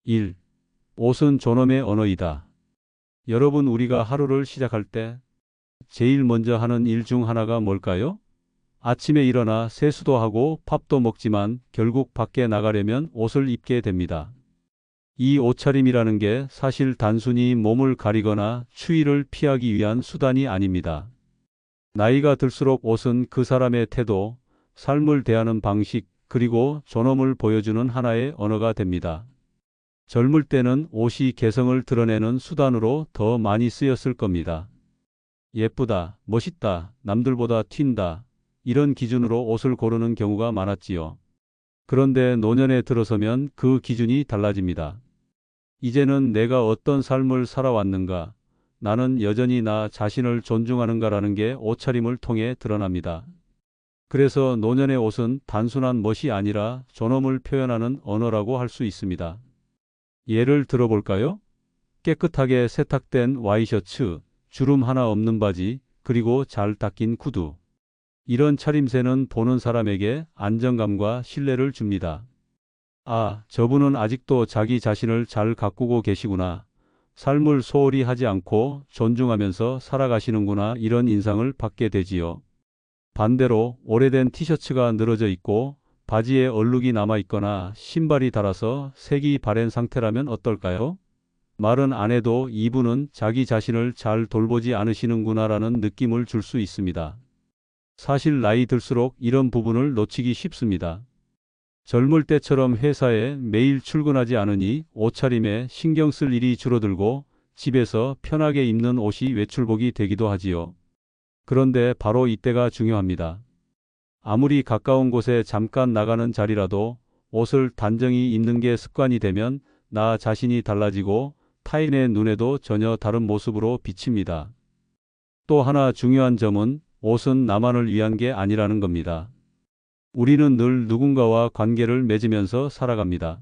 1. 옷은 존엄의 언어이다. 여러분, 우리가 하루를 시작할 때 제일 먼저 하는 일 중 하나가 뭘까요? 아침에 일어나 세수도 하고 밥도 먹지만 결국 밖에 나가려면 옷을 입게 됩니다. 이 옷차림이라는 게 사실 단순히 몸을 가리거나 추위를 피하기 위한 수단이 아닙니다. 나이가 들수록 옷은 그 사람의 태도, 삶을 대하는 방식, 그리고 존엄을 보여주는 하나의 언어가 됩니다. 젊을 때는 옷이 개성을 드러내는 수단으로 더 많이 쓰였을 겁니다. 예쁘다, 멋있다, 남들보다 튄다, 이런 기준으로 옷을 고르는 경우가 많았지요. 그런데 노년에 들어서면 그 기준이 달라집니다. 이제는 내가 어떤 삶을 살아왔는가, 나는 여전히 나 자신을 존중하는가라는 게 옷차림을 통해 드러납니다. 그래서 노년의 옷은 단순한 멋이 아니라 존엄을 표현하는 언어라고 할 수 있습니다. 예를 들어볼까요? 깨끗하게 세탁된 와이셔츠, 주름 하나 없는 바지, 그리고 잘 닦인 구두. 이런 차림새는 보는 사람에게 안정감과 신뢰를 줍니다. 아, 저분은 아직도 자기 자신을 잘 가꾸고 계시구나. 삶을 소홀히 하지 않고 존중하면서 살아가시는구나, 이런 인상을 받게 되지요. 반대로 오래된 티셔츠가 늘어져 있고 바지에 얼룩이 남아 있거나 신발이 닳아서 색이 바랜 상태라면 어떨까요? 말은 안 해도 이분은 자기 자신을 잘 돌보지 않으시는구나라는 느낌을 줄 수 있습니다. 사실 나이 들수록 이런 부분을 놓치기 쉽습니다. 젊을 때처럼 회사에 매일 출근하지 않으니 옷차림에 신경 쓸 일이 줄어들고 집에서 편하게 입는 옷이 외출복이 되기도 하지요. 그런데 바로 이때가 중요합니다. 아무리 가까운 곳에 잠깐 나가는 자리라도 옷을 단정히 입는 게 습관이 되면 나 자신이 달라지고 타인의 눈에도 전혀 다른 모습으로 비칩니다. 또 하나 중요한 점은 옷은 나만을 위한 게 아니라는 겁니다. 우리는 늘 누군가와 관계를 맺으면서 살아갑니다.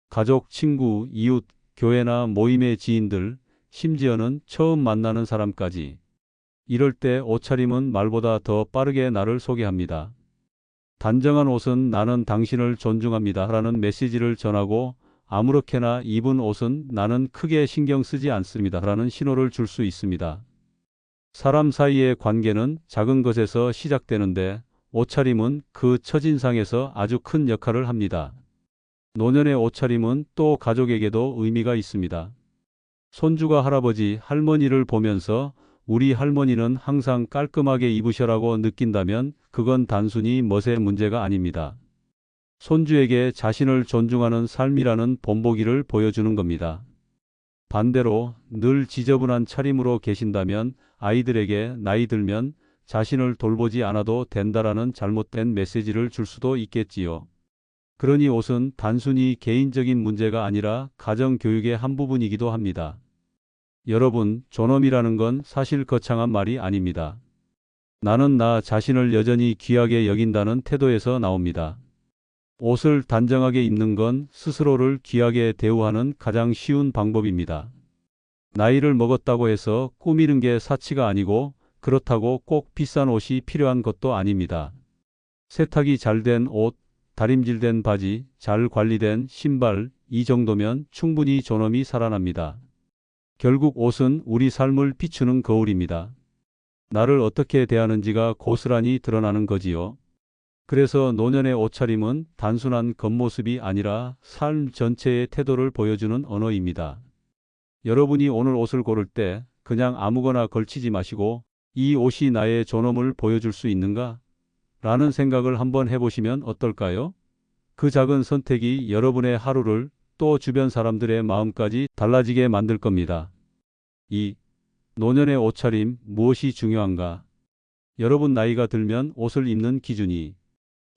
가족, 친구, 이웃, 교회나 모임의 지인들, 심지어는 처음 만나는 사람까지. 이럴 때 옷차림은 말보다 더 빠르게 나를 소개합니다. 단정한 옷은 나는 당신을 존중합니다 라는 메시지를 전하고, 아무렇게나 입은 옷은 나는 크게 신경 쓰지 않습니다 라는 신호를 줄 수 있습니다. 사람 사이의 관계는 작은 것에서 시작되는데 옷차림은 그 첫인상에서 아주 큰 역할을 합니다. 노년의 옷차림은 또 가족에게도 의미가 있습니다. 손주가 할아버지, 할머니를 보면서 우리 할머니는 항상 깔끔하게 입으셔라고 느낀다면 그건 단순히 멋의 문제가 아닙니다. 손주에게 자신을 존중하는 삶이라는 본보기를 보여주는 겁니다. 반대로 늘 지저분한 차림으로 계신다면 아이들에게 나이 들면 자신을 돌보지 않아도 된다라는 잘못된 메시지를 줄 수도 있겠지요. 그러니 옷은 단순히 개인적인 문제가 아니라 가정 교육의 한 부분이기도 합니다. 여러분, 존엄이라는 건 사실 거창한 말이 아닙니다. 나는 나 자신을 여전히 귀하게 여긴다는 태도에서 나옵니다. 옷을 단정하게 입는 건 스스로를 귀하게 대우하는 가장 쉬운 방법입니다. 나이를 먹었다고 해서 꾸미는 게 사치가 아니고, 그렇다고 꼭 비싼 옷이 필요한 것도 아닙니다. 세탁이 잘 된 옷, 다림질된 바지, 잘 관리된 신발, 이 정도면 충분히 존엄이 살아납니다. 결국 옷은 우리 삶을 비추는 거울입니다. 나를 어떻게 대하는지가 고스란히 드러나는 거지요. 그래서 노년의 옷차림은 단순한 겉모습이 아니라 삶 전체의 태도를 보여주는 언어입니다. 여러분이 오늘 옷을 고를 때 그냥 아무거나 걸치지 마시고, 이 옷이 나의 존엄을 보여줄 수 있는가? 라는 생각을 한번 해보시면 어떨까요? 그 작은 선택이 여러분의 하루를, 또 주변 사람들의 마음까지 달라지게 만들 겁니다. 2. 노년의 옷차림, 무엇이 중요한가? 여러분, 나이가 들면 옷을 입는 기준이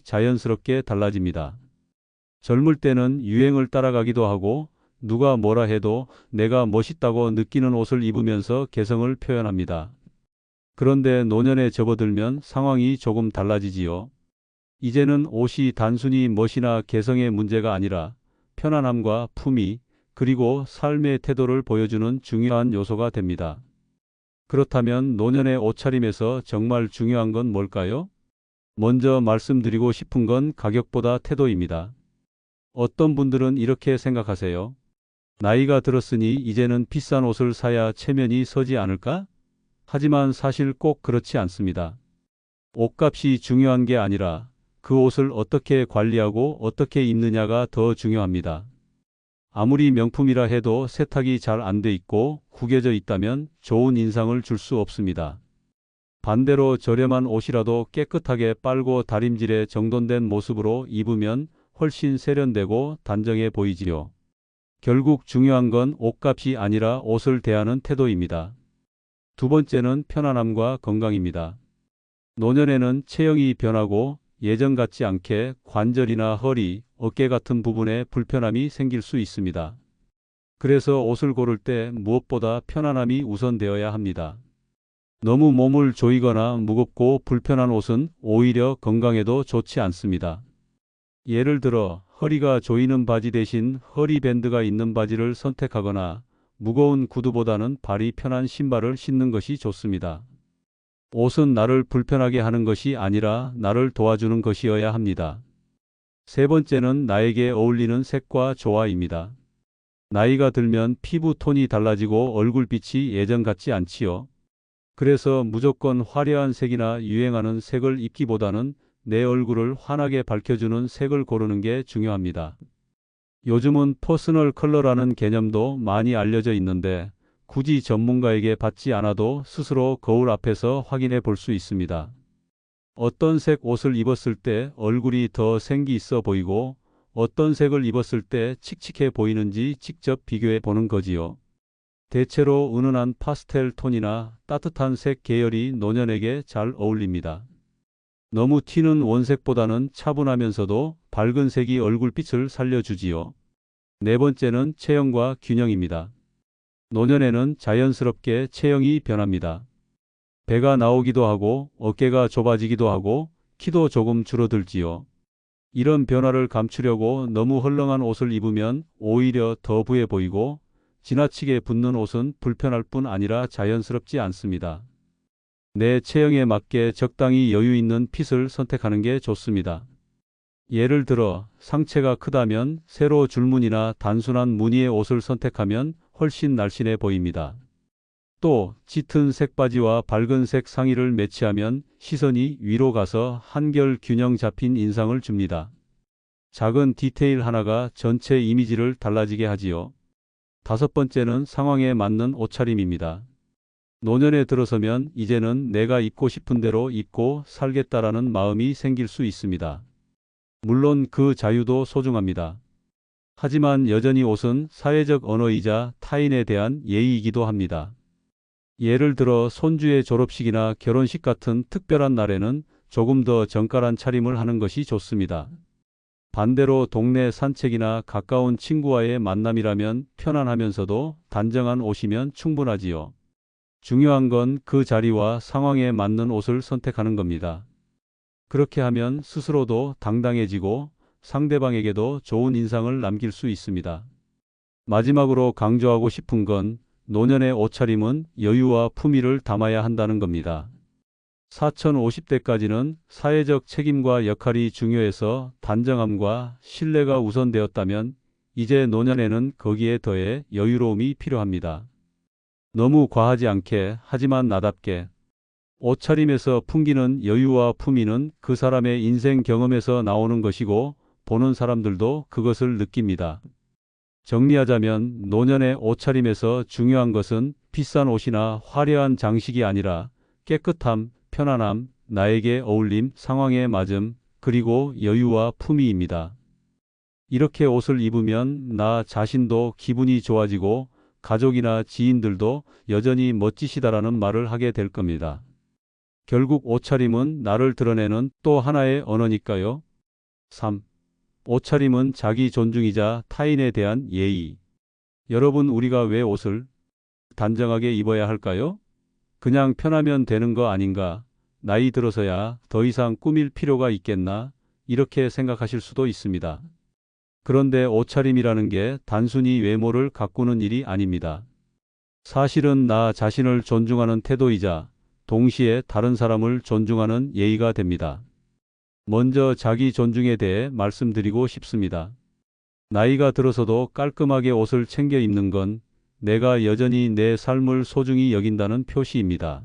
자연스럽게 달라집니다. 젊을 때는 유행을 따라가기도 하고 누가 뭐라 해도 내가 멋있다고 느끼는 옷을 입으면서 개성을 표현합니다. 그런데 노년에 접어들면 상황이 조금 달라지지요. 이제는 옷이 단순히 멋이나 개성의 문제가 아니라 편안함과 품위, 그리고 삶의 태도를 보여주는 중요한 요소가 됩니다. 그렇다면 노년의 옷차림에서 정말 중요한 건 뭘까요? 먼저 말씀드리고 싶은 건 가격보다 태도입니다. 어떤 분들은 이렇게 생각하세요. 나이가 들었으니 이제는 비싼 옷을 사야 체면이 서지 않을까? 하지만 사실 꼭 그렇지 않습니다. 옷값이 중요한 게 아니라 그 옷을 어떻게 관리하고 어떻게 입느냐가 더 중요합니다. 아무리 명품이라 해도 세탁이 잘 안 돼 있고 구겨져 있다면 좋은 인상을 줄 수 없습니다. 반대로 저렴한 옷이라도 깨끗하게 빨고 다림질에 정돈된 모습으로 입으면 훨씬 세련되고 단정해 보이지요. 결국 중요한 건 옷값이 아니라 옷을 대하는 태도입니다. 두 번째는 편안함과 건강입니다. 노년에는 체형이 변하고 예전 같지 않게 관절이나 허리, 어깨 같은 부분에 불편함이 생길 수 있습니다. 그래서 옷을 고를 때 무엇보다 편안함이 우선되어야 합니다. 너무 몸을 조이거나 무겁고 불편한 옷은 오히려 건강에도 좋지 않습니다. 예를 들어 허리가 조이는 바지 대신 허리 밴드가 있는 바지를 선택하거나 무거운 구두보다는 발이 편한 신발을 신는 것이 좋습니다. 옷은 나를 불편하게 하는 것이 아니라 나를 도와주는 것이어야 합니다. 세 번째는 나에게 어울리는 색과 조화입니다. 나이가 들면 피부 톤이 달라지고 얼굴빛이 예전 같지 않지요. 그래서 무조건 화려한 색이나 유행하는 색을 입기보다는 내 얼굴을 환하게 밝혀주는 색을 고르는 게 중요합니다. 요즘은 퍼스널 컬러라는 개념도 많이 알려져 있는데 굳이 전문가에게 받지 않아도 스스로 거울 앞에서 확인해 볼 수 있습니다. 어떤 색 옷을 입었을 때 얼굴이 더 생기 있어 보이고 어떤 색을 입었을 때 칙칙해 보이는지 직접 비교해 보는 거지요. 대체로 은은한 파스텔 톤이나 따뜻한 색 계열이 노년에게 잘 어울립니다. 너무 튀는 원색보다는 차분하면서도 밝은 색이 얼굴빛을 살려주지요. 네 번째는 체형과 균형입니다. 노년에는 자연스럽게 체형이 변합니다. 배가 나오기도 하고 어깨가 좁아지기도 하고 키도 조금 줄어들지요. 이런 변화를 감추려고 너무 헐렁한 옷을 입으면 오히려 더 부해 보이고 지나치게 붙는 옷은 불편할 뿐 아니라 자연스럽지 않습니다. 내 체형에 맞게 적당히 여유 있는 핏을 선택하는 게 좋습니다. 예를 들어 상체가 크다면 세로 줄무늬나 단순한 무늬의 옷을 선택하면 훨씬 날씬해 보입니다. 또 짙은 색바지와 밝은 색 상의를 매치하면 시선이 위로 가서 한결 균형 잡힌 인상을 줍니다. 작은 디테일 하나가 전체 이미지를 달라지게 하지요. 다섯 번째는 상황에 맞는 옷차림입니다. 노년에 들어서면 이제는 내가 입고 싶은 대로 입고 살겠다라는 마음이 생길 수 있습니다. 물론 그 자유도 소중합니다. 하지만 여전히 옷은 사회적 언어이자 타인에 대한 예의이기도 합니다. 예를 들어 손주의 졸업식이나 결혼식 같은 특별한 날에는 조금 더 정갈한 차림을 하는 것이 좋습니다. 반대로 동네 산책이나 가까운 친구와의 만남이라면 편안하면서도 단정한 옷이면 충분하지요. 중요한 건 그 자리와 상황에 맞는 옷을 선택하는 겁니다. 그렇게 하면 스스로도 당당해지고 상대방에게도 좋은 인상을 남길 수 있습니다. 마지막으로 강조하고 싶은 건 노년의 옷차림은 여유와 품위를 담아야 한다는 겁니다. 4050대까지는 사회적 책임과 역할이 중요해서 단정함과 신뢰가 우선되었다면 이제 노년에는 거기에 더해 여유로움이 필요합니다. 너무 과하지 않게 하지만 나답게. 옷차림에서 풍기는 여유와 품위는 그 사람의 인생 경험에서 나오는 것이고 보는 사람들도 그것을 느낍니다. 정리하자면 노년의 옷차림에서 중요한 것은 비싼 옷이나 화려한 장식이 아니라 깨끗함, 편안함, 나에게 어울림, 상황에 맞음, 그리고 여유와 품위입니다. 이렇게 옷을 입으면 나 자신도 기분이 좋아지고 가족이나 지인들도 여전히 멋지시다라는 말을 하게 될 겁니다. 결국 옷차림은 나를 드러내는 또 하나의 언어니까요. 3. 옷차림은 자기 존중이자 타인에 대한 예의. 여러분, 우리가 왜 옷을 단정하게 입어야 할까요? 그냥 편하면 되는 거 아닌가? 나이 들어서야 더 이상 꾸밀 필요가 있겠나? 이렇게 생각하실 수도 있습니다. 그런데 옷차림이라는 게 단순히 외모를 가꾸는 일이 아닙니다. 사실은 나 자신을 존중하는 태도이자 동시에 다른 사람을 존중하는 예의가 됩니다. 먼저 자기 존중에 대해 말씀드리고 싶습니다. 나이가 들어서도 깔끔하게 옷을 챙겨 입는 건 내가 여전히 내 삶을 소중히 여긴다는 표시입니다.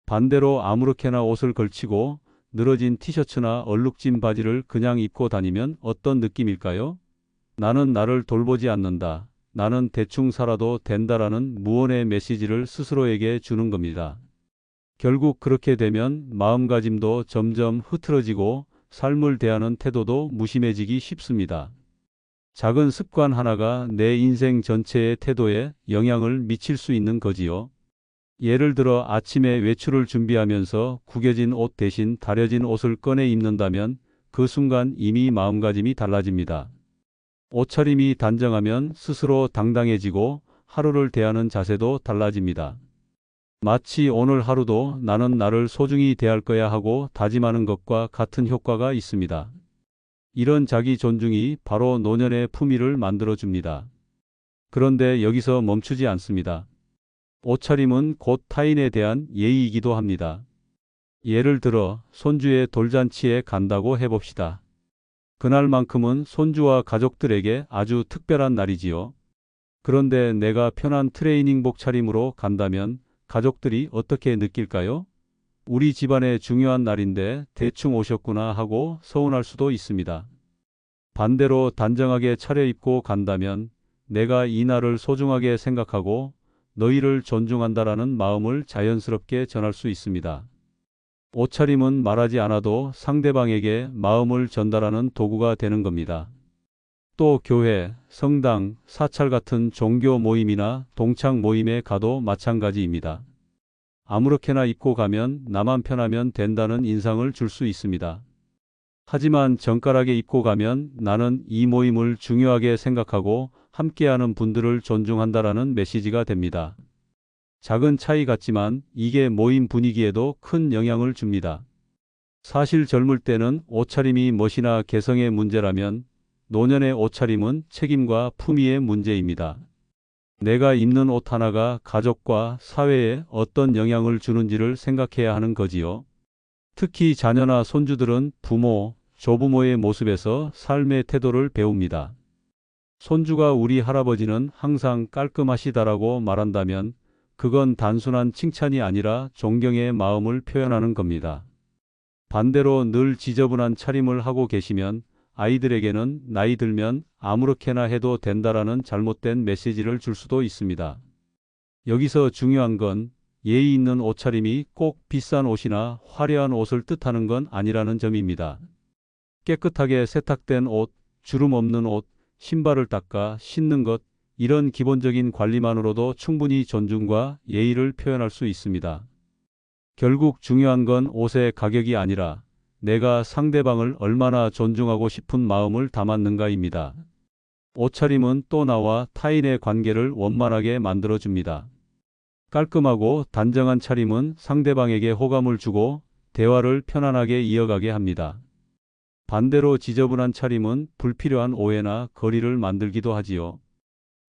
반대로 아무렇게나 옷을 걸치고 늘어진 티셔츠나 얼룩진 바지를 그냥 입고 다니면 어떤 느낌일까요? 나는 나를 돌보지 않는다. 나는 대충 살아도 된다라는 무언의 메시지를 스스로에게 주는 겁니다. 결국 그렇게 되면 마음가짐도 점점 흐트러지고 삶을 대하는 태도도 무심해지기 쉽습니다. 작은 습관 하나가 내 인생 전체의 태도에 영향을 미칠 수 있는 거지요. 예를 들어 아침에 외출을 준비하면서 구겨진 옷 대신 다려진 옷을 꺼내 입는다면 그 순간 이미 마음가짐이 달라집니다. 옷차림이 단정하면 스스로 당당해지고 하루를 대하는 자세도 달라집니다. 마치 오늘 하루도 나는 나를 소중히 대할 거야 하고 다짐하는 것과 같은 효과가 있습니다. 이런 자기 존중이 바로 노년의 품위를 만들어줍니다. 그런데 여기서 멈추지 않습니다. 옷차림은 곧 타인에 대한 예의이기도 합니다. 예를 들어 손주의 돌잔치에 간다고 해봅시다. 그날만큼은 손주와 가족들에게 아주 특별한 날이지요. 그런데 내가 편한 트레이닝복 차림으로 간다면 가족들이 어떻게 느낄까요? 우리 집안의 중요한 날인데 대충 오셨구나 하고 서운할 수도 있습니다. 반대로 단정하게 차려입고 간다면 내가 이 날을 소중하게 생각하고 너희를 존중한다라는 마음을 자연스럽게 전할 수 있습니다. 옷차림은 말하지 않아도 상대방에게 마음을 전달하는 도구가 되는 겁니다. 또 교회, 성당, 사찰 같은 종교 모임이나 동창 모임에 가도 마찬가지입니다. 아무렇게나 입고 가면 나만 편하면 된다는 인상을 줄 수 있습니다. 하지만 정갈하게 입고 가면 나는 이 모임을 중요하게 생각하고 함께하는 분들을 존중한다라는 메시지가 됩니다. 작은 차이 같지만 이게 모임 분위기에도 큰 영향을 줍니다. 사실 젊을 때는 옷차림이 멋이나 개성의 문제라면 노년의 옷차림은 책임과 품위의 문제입니다. 내가 입는 옷 하나가 가족과 사회에 어떤 영향을 주는지를 생각해야 하는 거지요. 특히 자녀나 손주들은 부모, 조부모의 모습에서 삶의 태도를 배웁니다. 손주가 우리 할아버지는 항상 깔끔하시다라고 말한다면 그건 단순한 칭찬이 아니라 존경의 마음을 표현하는 겁니다. 반대로 늘 지저분한 차림을 하고 계시면 아이들에게는 나이 들면 아무렇게나 해도 된다라는 잘못된 메시지를 줄 수도 있습니다. 여기서 중요한 건 예의 있는 옷차림이 꼭 비싼 옷이나 화려한 옷을 뜻하는 건 아니라는 점입니다. 깨끗하게 세탁된 옷, 주름 없는 옷, 신발을 닦아 신는 것, 이런 기본적인 관리만으로도 충분히 존중과 예의를 표현할 수 있습니다. 결국 중요한 건 옷의 가격이 아니라 내가 상대방을 얼마나 존중하고 싶은 마음을 담았는가입니다. 옷차림은 또 나와 타인의 관계를 원만하게 만들어줍니다. 깔끔하고 단정한 차림은 상대방에게 호감을 주고 대화를 편안하게 이어가게 합니다. 반대로 지저분한 차림은 불필요한 오해나 거리를 만들기도 하지요.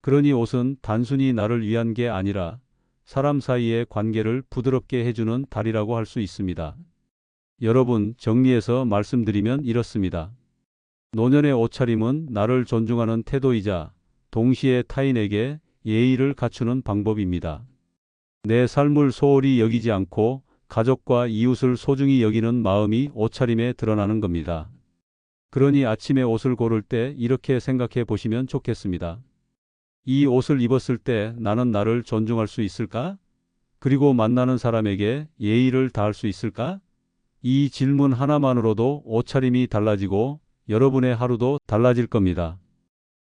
그러니 옷은 단순히 나를 위한 게 아니라 사람 사이의 관계를 부드럽게 해주는 다리라고 할 수 있습니다. 여러분, 정리해서 말씀드리면 이렇습니다. 노년의 옷차림은 나를 존중하는 태도이자 동시에 타인에게 예의를 갖추는 방법입니다. 내 삶을 소홀히 여기지 않고 가족과 이웃을 소중히 여기는 마음이 옷차림에 드러나는 겁니다. 그러니 아침에 옷을 고를 때 이렇게 생각해 보시면 좋겠습니다. 이 옷을 입었을 때 나는 나를 존중할 수 있을까? 그리고 만나는 사람에게 예의를 다할 수 있을까? 이 질문 하나만으로도 옷차림이 달라지고 여러분의 하루도 달라질 겁니다.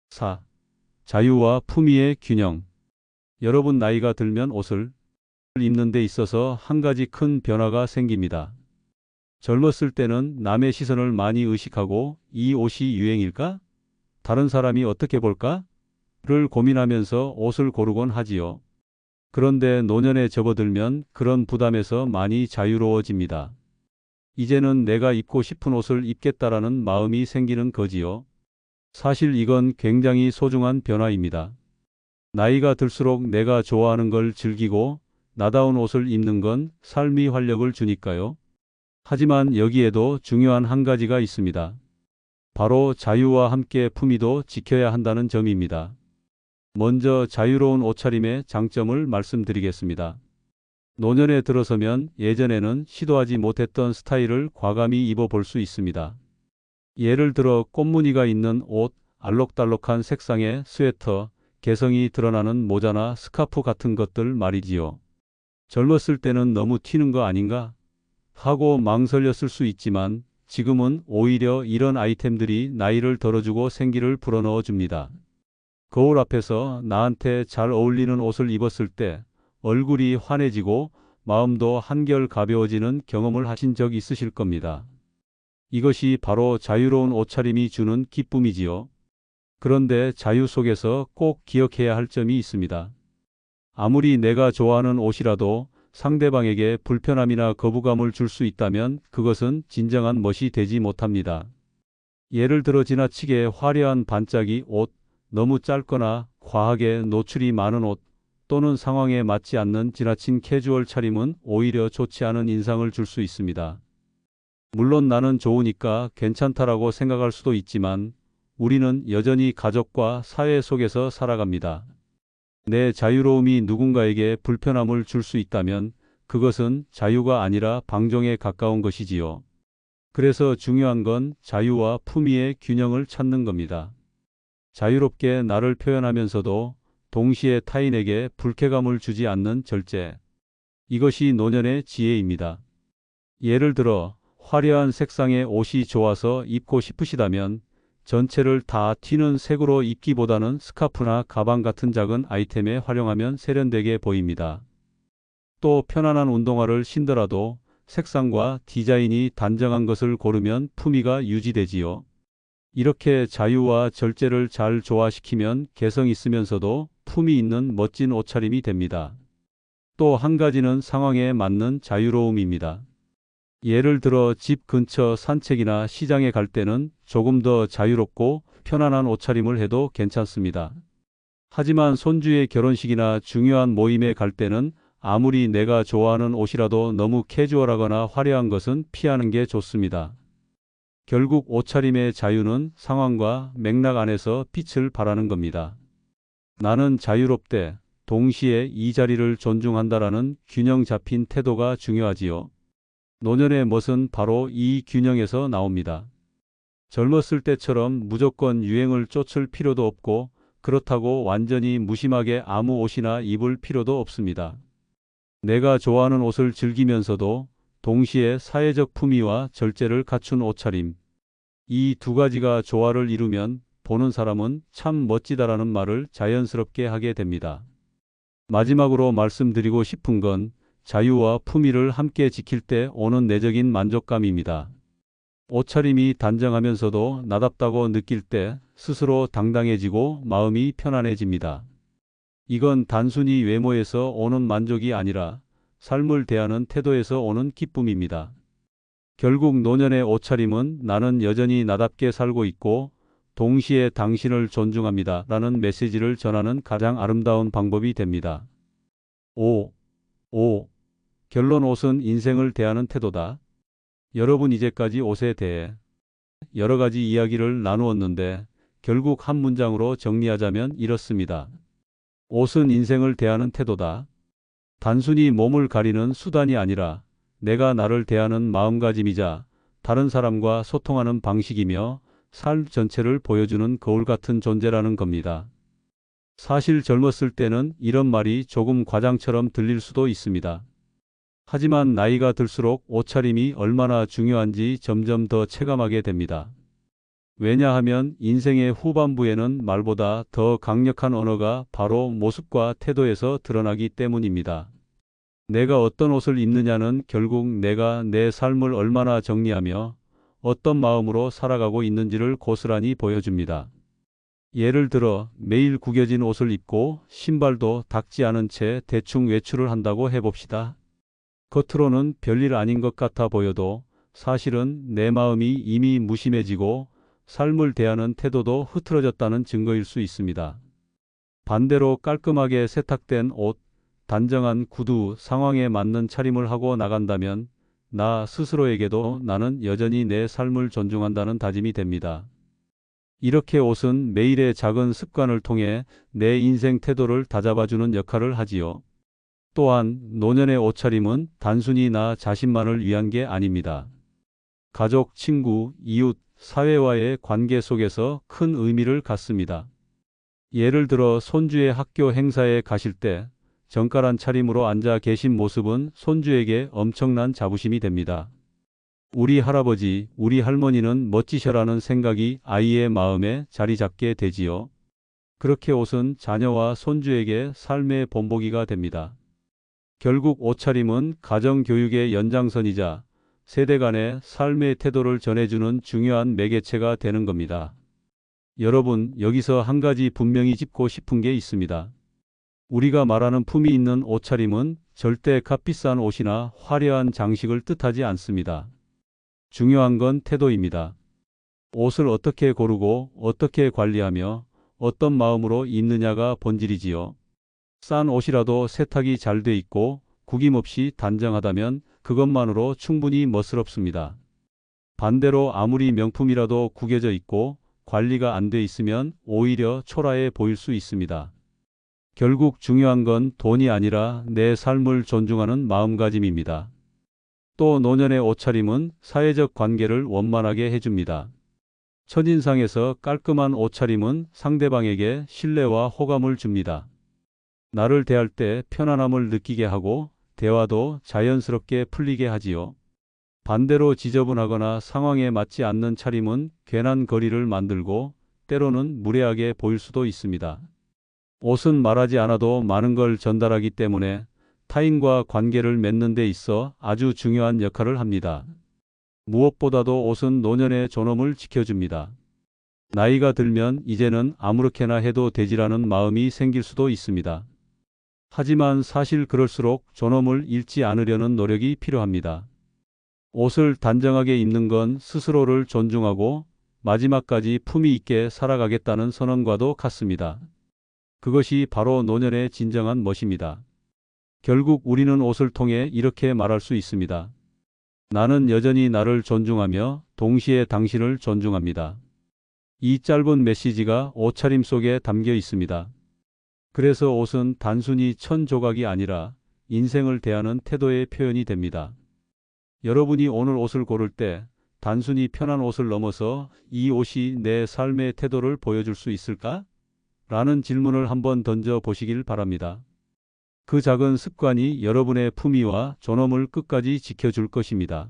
4. 자유와 품위의 균형. 여러분 나이가 들면 옷을 입는 데 있어서 한 가지 큰 변화가 생깁니다. 젊었을 때는 남의 시선을 많이 의식하고 이 옷이 유행일까? 다른 사람이 어떻게 볼까? 를 고민하면서 옷을 고르곤 하지요. 그런데 노년에 접어들면 그런 부담에서 많이 자유로워집니다. 이제는 내가 입고 싶은 옷을 입겠다라는 마음이 생기는 거지요. 사실 이건 굉장히 소중한 변화입니다. 나이가 들수록 내가 좋아하는 걸 즐기고 나다운 옷을 입는 건 삶이 활력을 주니까요. 하지만 여기에도 중요한 한 가지가 있습니다. 바로 자유와 함께 품위도 지켜야 한다는 점입니다. 먼저 자유로운 옷차림의 장점을 말씀드리겠습니다. 노년에 들어서면 예전에는 시도하지 못했던 스타일을 과감히 입어볼 수 있습니다. 예를 들어 꽃무늬가 있는 옷, 알록달록한 색상의 스웨터, 개성이 드러나는 모자나 스카프 같은 것들 말이지요. 젊었을 때는 너무 튀는 거 아닌가 하고 망설였을 수 있지만 지금은 오히려 이런 아이템들이 나이를 덜어주고 생기를 불어넣어 줍니다. 거울 앞에서 나한테 잘 어울리는 옷을 입었을 때 얼굴이 환해지고 마음도 한결 가벼워지는 경험을 하신 적 있으실 겁니다. 이것이 바로 자유로운 옷차림이 주는 기쁨이지요. 그런데 자유 속에서 꼭 기억해야 할 점이 있습니다. 아무리 내가 좋아하는 옷이라도 상대방에게 불편함이나 거부감을 줄 수 있다면 그것은 진정한 멋이 되지 못합니다. 예를 들어 지나치게 화려한 반짝이 옷, 너무 짧거나 과하게 노출이 많은 옷, 또는 상황에 맞지 않는 지나친 캐주얼 차림은 오히려 좋지 않은 인상을 줄 수 있습니다. 물론 나는 좋으니까 괜찮다라고 생각할 수도 있지만 우리는 여전히 가족과 사회 속에서 살아갑니다. 내 자유로움이 누군가에게 불편함을 줄 수 있다면 그것은 자유가 아니라 방종에 가까운 것이지요. 그래서 중요한 건 자유와 품위의 균형을 찾는 겁니다. 자유롭게 나를 표현하면서도 동시에 타인에게 불쾌감을 주지 않는 절제. 이것이 노년의 지혜입니다. 예를 들어 화려한 색상의 옷이 좋아서 입고 싶으시다면 전체를 다 튀는 색으로 입기보다는 스카프나 가방 같은 작은 아이템에 활용하면 세련되게 보입니다. 또 편안한 운동화를 신더라도 색상과 디자인이 단정한 것을 고르면 품위가 유지되지요. 이렇게 자유와 절제를 잘 조화시키면 개성 있으면서도 품위 있는 멋진 옷차림이 됩니다. 또 한 가지는 상황에 맞는 자유로움입니다. 예를 들어 집 근처 산책이나 시장에 갈 때는 조금 더 자유롭고 편안한 옷차림을 해도 괜찮습니다. 하지만 손주의 결혼식이나 중요한 모임에 갈 때는 아무리 내가 좋아하는 옷이라도 너무 캐주얼하거나 화려한 것은 피하는 게 좋습니다. 결국 옷차림의 자유는 상황과 맥락 안에서 빛을 발하는 겁니다. 나는 자유롭되 동시에 이 자리를 존중한다라는 균형 잡힌 태도가 중요하지요. 노년의 멋은 바로 이 균형에서 나옵니다. 젊었을 때처럼 무조건 유행을 쫓을 필요도 없고 그렇다고 완전히 무심하게 아무 옷이나 입을 필요도 없습니다. 내가 좋아하는 옷을 즐기면서도 동시에 사회적 품위와 절제를 갖춘 옷차림. 이 두 가지가 조화를 이루면 보는 사람은 참 멋지다라는 말을 자연스럽게 하게 됩니다. 마지막으로 말씀드리고 싶은 건 자유와 품위를 함께 지킬 때 오는 내적인 만족감입니다. 옷차림이 단정하면서도 나답다고 느낄 때 스스로 당당해지고 마음이 편안해집니다. 이건 단순히 외모에서 오는 만족이 아니라 삶을 대하는 태도에서 오는 기쁨입니다. 결국 노년의 옷차림은 나는 여전히 나답게 살고 있고 동시에 당신을 존중합니다 라는 메시지를 전하는 가장 아름다운 방법이 됩니다. 5. 결론 옷은 인생을 대하는 태도다. 여러분 이제까지 옷에 대해 여러 가지 이야기를 나누었는데 결국 한 문장으로 정리하자면 이렇습니다. 옷은 인생을 대하는 태도다. 단순히 몸을 가리는 수단이 아니라 내가 나를 대하는 마음가짐이자 다른 사람과 소통하는 방식이며 삶 전체를 보여주는 거울 같은 존재라는 겁니다. 사실 젊었을 때는 이런 말이 조금 과장처럼 들릴 수도 있습니다. 하지만 나이가 들수록 옷차림이 얼마나 중요한지 점점 더 체감하게 됩니다. 왜냐하면 인생의 후반부에는 말보다 더 강력한 언어가 바로 모습과 태도에서 드러나기 때문입니다. 내가 어떤 옷을 입느냐는 결국 내가 내 삶을 얼마나 정리하며 어떤 마음으로 살아가고 있는지를 고스란히 보여줍니다. 예를 들어 매일 구겨진 옷을 입고 신발도 닦지 않은 채 대충 외출을 한다고 해봅시다. 겉으로는 별일 아닌 것 같아 보여도 사실은 내 마음이 이미 무심해지고 삶을 대하는 태도도 흐트러졌다는 증거일 수 있습니다. 반대로 깔끔하게 세탁된 옷, 단정한 구두, 상황에 맞는 차림을 하고 나간다면 나 스스로에게도 나는 여전히 내 삶을 존중한다는 다짐이 됩니다. 이렇게 옷은 매일의 작은 습관을 통해 내 인생 태도를 다잡아주는 역할을 하지요. 또한 노년의 옷차림은 단순히 나 자신만을 위한 게 아닙니다. 가족, 친구, 이웃, 사회와의 관계 속에서 큰 의미를 갖습니다. 예를 들어 손주의 학교 행사에 가실 때 정갈한 차림으로 앉아 계신 모습은 손주에게 엄청난 자부심이 됩니다. 우리 할아버지, 우리 할머니는 멋지셔라는 생각이 아이의 마음에 자리 잡게 되지요. 그렇게 옷은 자녀와 손주에게 삶의 본보기가 됩니다. 결국 옷차림은 가정교육의 연장선이자 세대 간의 삶의 태도를 전해주는 중요한 매개체가 되는 겁니다. 여러분, 여기서 한 가지 분명히 짚고 싶은 게 있습니다. 우리가 말하는 품위 있는 옷차림은 절대 값비싼 옷이나 화려한 장식을 뜻하지 않습니다. 중요한 건 태도입니다. 옷을 어떻게 고르고 어떻게 관리하며 어떤 마음으로 입느냐가 본질이지요. 싼 옷이라도 세탁이 잘 돼 있고 구김없이 단정하다면 그것만으로 충분히 멋스럽습니다. 반대로 아무리 명품이라도 구겨져 있고 관리가 안 돼 있으면 오히려 초라해 보일 수 있습니다. 결국 중요한 건 돈이 아니라 내 삶을 존중하는 마음가짐입니다. 또 노년의 옷차림은 사회적 관계를 원만하게 해줍니다. 첫인상에서 깔끔한 옷차림은 상대방에게 신뢰와 호감을 줍니다. 나를 대할 때 편안함을 느끼게 하고 대화도 자연스럽게 풀리게 하지요. 반대로 지저분하거나 상황에 맞지 않는 차림은 괜한 거리를 만들고 때로는 무례하게 보일 수도 있습니다. 옷은 말하지 않아도 많은 걸 전달하기 때문에 타인과 관계를 맺는 데 있어 아주 중요한 역할을 합니다. 무엇보다도 옷은 노년의 존엄을 지켜줍니다. 나이가 들면 이제는 아무렇게나 해도 되지라는 마음이 생길 수도 있습니다. 하지만 사실 그럴수록 존엄을 잃지 않으려는 노력이 필요합니다. 옷을 단정하게 입는 건 스스로를 존중하고 마지막까지 품위 있게 살아가겠다는 선언과도 같습니다. 그것이 바로 노년의 진정한 멋입니다. 결국 우리는 옷을 통해 이렇게 말할 수 있습니다. 나는 여전히 나를 존중하며 동시에 당신을 존중합니다. 이 짧은 메시지가 옷차림 속에 담겨 있습니다. 그래서 옷은 단순히 천 조각이 아니라 인생을 대하는 태도의 표현이 됩니다. 여러분이 오늘 옷을 고를 때 단순히 편한 옷을 넘어서 이 옷이 내 삶의 태도를 보여줄 수 있을까? 라는 질문을 한번 던져 보시길 바랍니다. 그 작은 습관이 여러분의 품위와 존엄을 끝까지 지켜줄 것입니다.